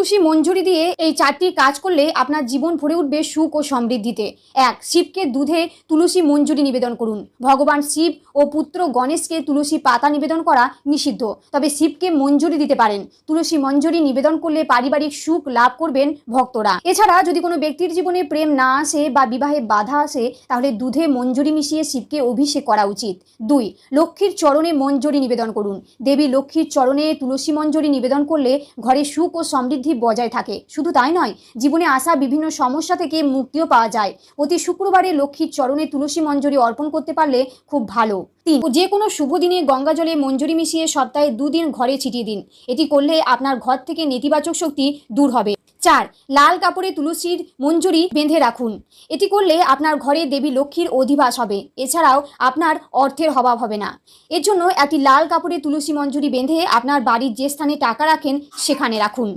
তুলসী মঞ্জুরি দিয়ে এই 4টি কাজ করলে আপনার জীবন ভরে উঠবে সুখ ও সমৃদ্ধিতে। 1. শিবকে দুধে তুলসী মঞ্জুরি নিবেদন করুন। ভগবান শিব ও পুত্র গণেশকে তুলসী পাতা নিবেদন করা নিষিদ্ধ, তবে শিবকে মঞ্জুরি দিতে পারেন। তুলসী মঞ্জুরি নিবেদন করলে পারিবারিক সুখ লাভ করবেন ভক্তরা। এছাড়া যদি কোনো ব্যক্তির জীবনে প্রেম না আসে বা বিবাহে বাধা আসে, তাহলে দুধে মঞ্জুরি মিশিয়ে শিবকে অভিষেক করা উচিত। 2. লক্ষ্মীর চরণে মঞ্জুরি নিবেদন করুন। দেবী লক্ষ্মীর চরণে তুলসী মঞ্জুরি নিবেদন করলে ঘরে সুখ ও সমৃদ্ধি বজায় থাকে। শুধু তাই নয়, জীবনে আসা বিভিন্ন সমস্যা থেকে মুক্তিও পাওয়া যায়। প্রতি শুক্রবারে লক্ষ্মীর চরণে তুলসী মঞ্জুরি অর্পণ করতে পারলে খুব ভালো। 3. যে কোনো শুভ দিনে গঙ্গা জলে মঞ্জুরি মিশিয়ে সপ্তাহে 2 দিন ঘরে ছিটিয়ে দিন। এটি করলে আপনার ঘর থেকে নেতিবাচক শক্তি দূর হবে। 4. লাল কাপড়ে তুলসীর মঞ্জুরি বেঁধে রাখুন। এটি করলে আপনার ঘরে দেবী লক্ষ্মীর অধিবাস হবে। এছাড়াও আপনার অর্থের অভাব হবে না। এর জন্য একটি লাল কাপড়ে তুলসী মঞ্জুরি বেঁধে আপনার বাড়ির যে স্থানে টাকা রাখেন সেখানে রাখুন।